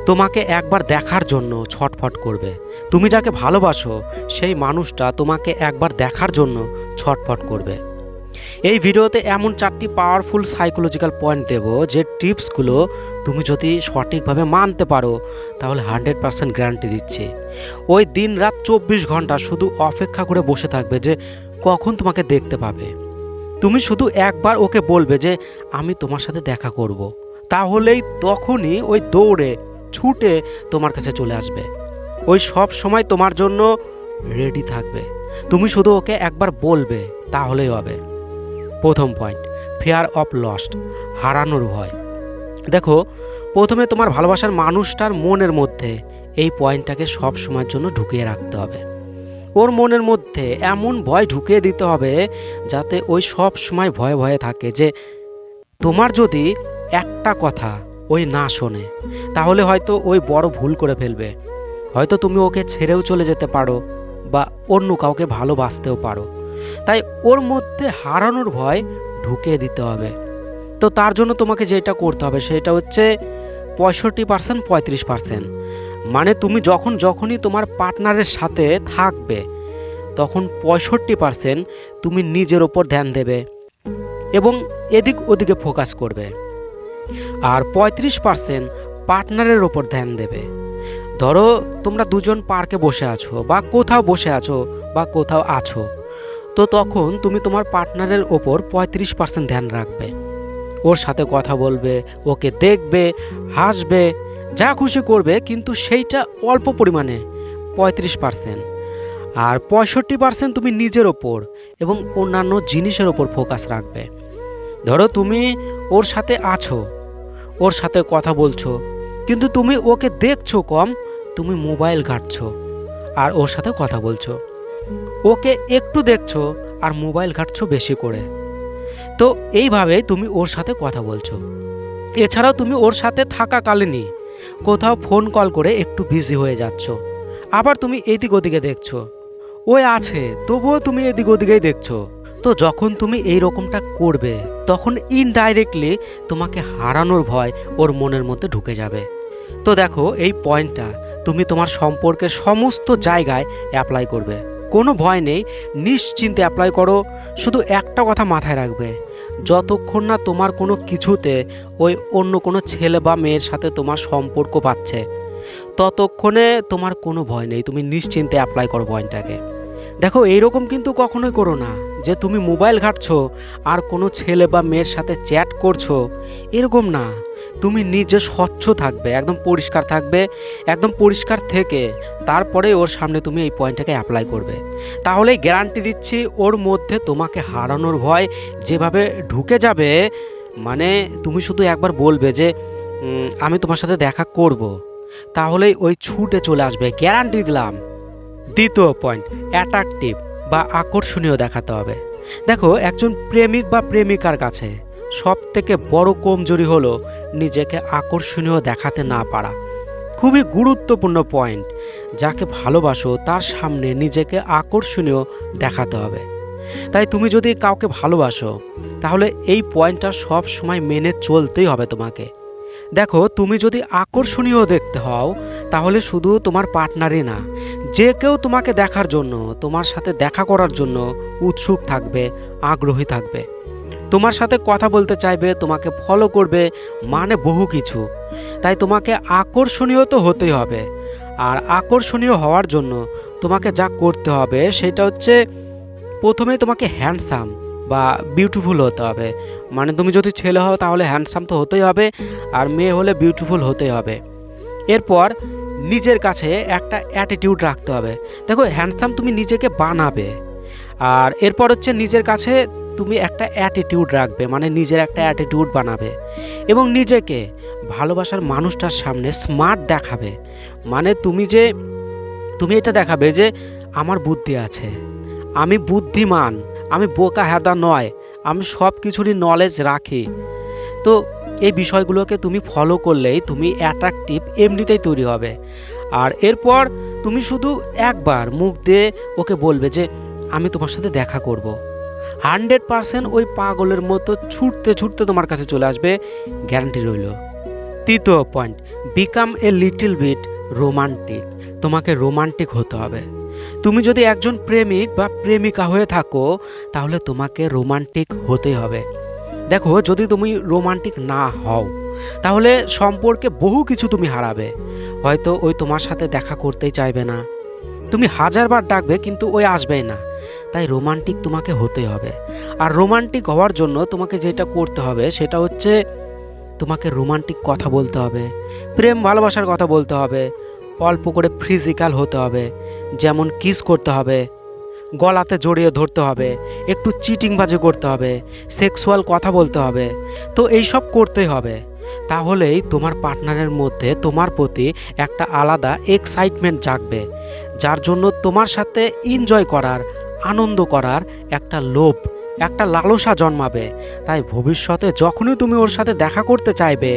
তোমাকে একবার দেখার জন্য ছটফট করবে। তুমি যাকে ভালোবাসো সেই মানুষটা তোমাকে একবার দেখার জন্য ছটফট করবে। এই ভিডিওতে এমন 4টি পাওয়ারফুল সাইকোলজিক্যাল পয়েন্ট দেব, যে টিপসগুলো তুমি যদি সঠিকভাবে মানতে পারো তাহলে 100% গ্যারান্টি দিচ্ছি ওই দিন রাত 24 ঘন্টা শুধু অপেক্ষা করে বসে থাকবে যে কখন তোমাকে দেখতে পাবে। তুমি শুধু একবার ওকে বলবে যে আমি তোমার সাথে দেখা করব, তাহলেই তখনই ওই দৌড়ে ছুটে তোমার কাছে চলে আসবে। ওই সব সময় তোমার জন্য রেডি থাকবে। তুমি শুধু ওকে একবার বলবে তাহলেই হবে। প্রথম পয়েন্ট, ফিয়ার অফ লস্ট, হারানোর ভয়। দেখো, প্রথমে তোমার ভালোবাসার মানুষটার মনের মধ্যে এই পয়েন্টটাকে সব সময়ের জন্য ঢুকিয়ে রাখতে হবে। ওর মনের মধ্যে এমন ভয় ঢুকিয়ে দিতে হবে যাতে ওই সব সময় ভয়ে ভয়ে থাকে যে তোমার যদি একটা কথা ওই না শোনে তাহলে হয়তো ওই বড় ভুল করে ফেলবে। হয়তো তুমি ওকে ছেড়েও চলে যেতে পারো বা অন্য কাউকে ভালোবাসতেও পারো। তাই ওর মধ্যে হারানোর ভয় ঢুকিয়ে দিতে হবে। তো তার জন্য তোমাকে যেটা করতে হবে সেটা হচ্ছে 65% 35%। মানে তুমি যখনই তোমার পার্টনারের সাথে থাকবে তখন 65% তুমি নিজের ওপর ধ্যান দেবে এবং এদিক ওদিকে ফোকাস করবে, আর 35% পার্টনারের ওপর ধ্যান দেবে। ধরো তোমরা দুজন পার্কে বসে আছো বা কোথাও বসে আছো বা কোথাও আছো, তো তখন তুমি তোমার পার্টনারের ওপর 35% ধ্যান রাখবে। ওর সাথে কথা বলবে, ওকে দেখবে, হাসবে, যা খুশি করবে, কিন্তু সেইটা অল্প পরিমাণে 35%। আর 65% তুমি নিজের ওপর এবং অন্যান্য জিনিসের ওপর ফোকাস রাখবে। ধরো তুমি ওর সাথে আছো, ওর সাথে কথা বলছো, কিন্তু তুমি ওকে দেখছো কম, তুমি মোবাইল ঘাঁটছো আর ওর সাথে কথা বলছো। ওকে একটু দেখছো আর মোবাইল ঘাঁটছো বেশি করে। তো এইভাবে তুমি ওর সাথে কথা বলছো। এছাড়াও তুমি ওর সাথে থাকাকালীনই কোথাও ফোন কল করে একটু বিজি হয়ে যাচ্ছ, আবার তুমি এদিক ওদিকে দেখছো। ওই আছে তবুও তুমি এদিক ওদিকেই দেখছো। তো যখন তুমি এই রকমটা করবে তখন ইনডাইরেক্টলি তোমাকে হারানোর ভয় ওর মনের মধ্যে ঢুকে যাবে। তো দেখো, এই পয়েন্টটা তুমি তোমার সম্পর্কের সমস্ত জায়গায় অ্যাপ্লাই করবে। কোনো ভয় নেই, নিশ্চিন্তে অ্যাপ্লাই করো। শুধু একটা কথা মাথায় রাখবে, যতক্ষণ না তোমার কোনো কিছুতে ওই অন্য কোনো ছেলে বা মেয়ের সাথে তোমার সম্পর্ক পাচ্ছে ততক্ষণে তোমার কোনো ভয় নেই। তুমি নিশ্চিন্তে অ্যাপ্লাই করো পয়েন্টটাকে। দেখো, এইরকম কিন্তু কখনোই করো না যে তুমি মোবাইল ঘাঁটছো আর কোনো ছেলে বা মেয়ের সাথে চ্যাট করছো, এরকম না। তুমি নিজে স্বচ্ছ থাকবে, একদম পরিষ্কার থাকবে। একদম পরিষ্কার থেকে তারপরে ওর সামনে তুমি এই পয়েন্টটাকে অ্যাপ্লাই করবে। তাহলেই গ্যারান্টি দিচ্ছি ওর মধ্যে তোমাকে হারানোর ভয় যেভাবে ঢুকে যাবে, মানে তুমি শুধু একবার বলবে যে আমি তোমার সাথে দেখা করব, তাহলেই ওই ছুটে চলে আসবে, গ্যারান্টি দিলাম। দ্বিতীয় পয়েন্ট, অ্যাট্রাকটিভ বা আকর্ষণীয় দেখাতে হবে। দেখো, একজন প্রেমিক বা প্রেমিকার কাছে সব থেকে বড় কমজোরি হলো নিজেকে আকর্ষণীয় দেখাতে না পারা। খুবই গুরুত্বপূর্ণ পয়েন্ট। যাকে ভালোবাসো তার সামনে নিজেকে আকর্ষণীয় দেখাতে হবে। তাই তুমি যদি কাউকে ভালোবাসো তাহলে এই পয়েন্টটা সব সময় মেনে চলতেই হবে তোমাকে। দেখো, তুমি যদি আকর্ষণীয় দেখতে হও তাহলে শুধু তোমার পার্টনারই না, যে কেউ তোমাকে দেখার জন্য, তোমার সাথে দেখা করার জন্য উৎসুক থাকবে, আগ্রহী থাকবে, তোমার সাথে কথা বলতে চাইবে, তোমাকে ফলো করবে, মানে বহু কিছু। তাই তোমাকে আকর্ষণীয় তো হতেই হবে। আর আকর্ষণীয় হওয়ার জন্য তোমাকে যা করতে হবে সেটা হচ্ছে প্রথমে তোমাকে হ্যান্ডসাম বা বিউটিফুল হতে হবে। মানে তুমি যদি ছেলে হও তাহলে হ্যান্ডসাম তো হতেই হবে, আর মেয়ে হলে বিউটিফুল হতেই হবে। এরপর নিজের কাছে একটা অ্যাটিটিউড রাখতে হবে। দেখো, হ্যান্ডসাম তুমি নিজেকে বানাবে, আর এরপর হচ্ছে নিজের কাছে তুমি একটা অ্যাটিটিউড রাখবে, মানে নিজের একটা অ্যাটিটিউড বানাবে এবং নিজেকে ভালোবাসার মানুষটার সামনে স্মার্ট দেখাবে। মানে তুমি এটা দেখাবে যে আমার বুদ্ধি আছে, আমি বুদ্ধিমান, আমি বোকা হেদা নয়, আমি সব কিছুরই নলেজ রাখি। তো এই বিষয়গুলোকে তুমি ফলো করলেই তুমি অ্যাট্রাকটিভ এমনিতেই তৈরি হবে। আর এরপর তুমি শুধু একবার মুখ দিয়ে ওকে বলবে যে আমি তোমার সাথে দেখা করব। 100% ওই পাগলের মতো ছুটতে ছুটতে তোমার কাছে চলে আসবে, গ্যারান্টি রইল। তৃতীয় point, become a little bit romantic. তোমাকে রোমান্টিক হতে হবে। তুমি যদি একজন প্রেমিক বা প্রেমিকা হয়ে থাকো তাহলে তোমাকে রোমান্টিক হতেই হবে। দেখো, যদি তুমি রোমান্টিক না হও তাহলে সম্পর্কে বহু কিছু তুমি হারাবে। হয়তো ওই তোমার সাথে দেখা করতেই চাইবে না, তুমি হাজারবার ডাকবে কিন্তু ওই আসবেই না। তাই রোমান্টিক তোমাকে হতে হবে। আর রোমান্টিক হওয়ার জন্য তোমাকে যেটা করতে হবে সেটা হচ্ছে তোমাকে রোমান্টিক কথা বলতে হবে, প্রেম ভালোবাসার কথা বলতে হবে, অল্প করে ফিজিক্যাল হতে হবে, যেমন কিস করতে হবে, গলাতে জড়িয়ে ধরতে হবে, একটু চিটিংবাজি করতে হবে, সেক্সুয়াল কথা বলতে হবে। তো এইসব করতেই হবে। তাহলেই তোমার পার্টনারের মধ্যে তোমার প্রতি একটা আলাদা এক্সাইটমেন্ট জাগবে, যার জন্য তোমার সাথে এনজয় করার, আনন্দ করার একটা লোভ, একটা লালসা জন্মাবে। তাই ভবিষ্যতে যখনই তুমি ওর সাথে দেখা করতে চাইবে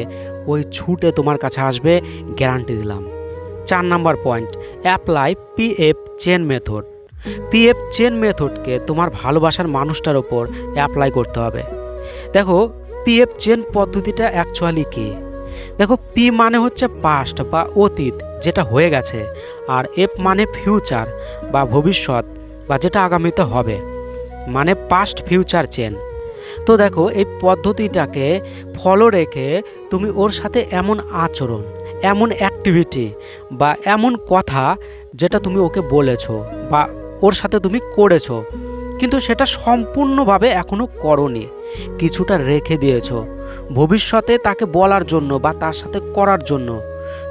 ওই ছুটে তোমার কাছে আসবে, গ্যারান্টি দিলাম। 4 number point, apply PF chain method. PF chain মেথডকে তোমার ভালোবাসার মানুষটার ওপর অ্যাপ্লাই করতে হবে। দেখো, পিএফ চেন পদ্ধতিটা অ্যাকচুয়ালি কী? দেখো, পি মানে হচ্ছে পাস্ট বা অতীত, যেটা হয়ে গেছে, আর এফ মানে ফিউচার বা ভবিষ্যৎ বা যেটা আগামীতে হবে, মানে পাস্ট ফিউচার চেন। তো দেখো, এই পদ্ধতিটাকে ফলো রেখে তুমি ওর সাথে এমন আচরণ, এমন অ্যাক্টিভিটি বা এমন কথা যেটা তুমি ওকে বলেছো বা ওর সাথে তুমি করেছো কিন্তু সেটা সম্পূর্ণভাবে এখনও করোনি, কিছুটা রেখে দিয়েছো ভবিষ্যতে তাকে বলার জন্য বা তার সাথে করার জন্য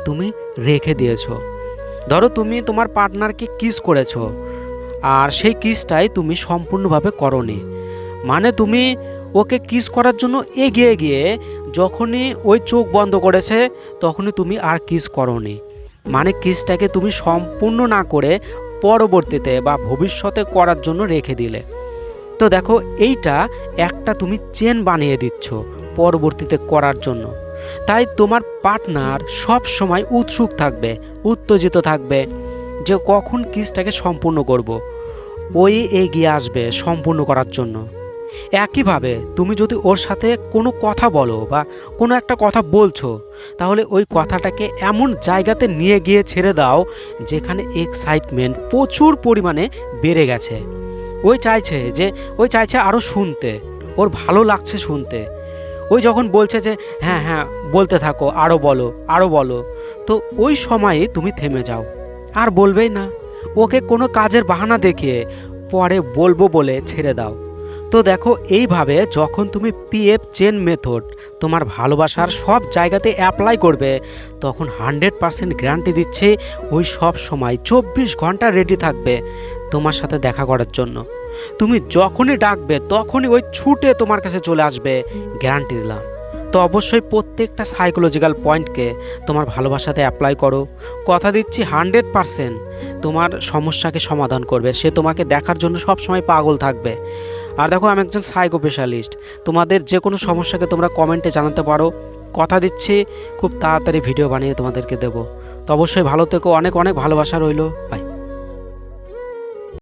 তুমি রেখে দিয়েছো। ধরো, তুমি তোমার পার্টনারকে কিস করেছো আর সেই কিসটাই তুমি সম্পূর্ণভাবে করোনি, মানে তুমি ওকে কিস করার জন্য এগিয়ে গিয়ে যখনই ওই চোখ বন্ধ করেছে তখনই তুমি আর কিস করোনি, মানে কিসটাকে তুমি সম্পূর্ণ না করে পরবর্তীতে বা ভবিষ্যতে করার জন্য রেখে দিলে। তো দেখো, এইটা একটা তুমি চেন বানিয়ে দিচ্ছ পরবর্তীতে করার জন্য। তাই তোমার পার্টনার সব সময় উৎসুক থাকবে, উত্তেজিত থাকবে যে কখন কিসটাকে সম্পূর্ণ করব, ওই এগিয়ে আসবে সম্পূর্ণ করার জন্য। একইভাবে তুমি যদি ওর সাথে কোনো কথা বলো বা কোনো একটা কথা বলছো তাহলে ওই কথাটাকে এমন জায়গাতে নিয়ে গিয়ে ছেড়ে দাও যেখানে এক্সাইটমেন্ট প্রচুর পরিমাণে বেড়ে গেছে। ওই চাইছে আরও শুনতে, ওর ভালো লাগছে শুনতে। ওই যখন বলছে যে হ্যাঁ হ্যাঁ বলতে থাকো, আরও বলো, তো ওই সময়ে তুমি থেমে যাও, আর বলবেই না। ওকে কোনো কাজের বাহানা দেখিয়ে পরে বলবো বলে ছেড়ে দাও। তো দেখো, এইভাবে যখন তুমি পিএফ চেন মেথড তোমার ভালোবাসার সব জায়গাতে অ্যাপ্লাই করবে তখন 100% গ্যারান্টি দিচ্ছে ওই সব সময় 24 ঘন্টা রেডি থাকবে তোমার সাথে দেখা করার জন্য। তুমি যখনই ডাকবে তখনই ওই ছুটে তোমার কাছে চলে আসবে, গ্যারান্টি দিলাম। তো অবশ্যই প্রত্যেকটা সাইকোলজিক্যাল পয়েন্টকে তোমার ভালোবাসাতে অ্যাপ্লাই করো। কথা দিচ্ছি 100% তোমার সমস্যাকে সমাধান করবে। সে তোমাকে দেখার জন্য সবসময় পাগল থাকবে। আর দেখো, আমি একজন সাইকো স্পেশালিস্ট, তোমাদের যে কোনো সমস্যাকে তোমরা কমেন্টে জানাতে পারো। কথা দিচ্ছি খুব তাড়াতাড়ি ভিডিও বানিয়ে তোমাদেরকে দেবো। তো অবশ্যই ভালো থেকো, অনেক অনেক ভালোবাসা রইলো। বাই।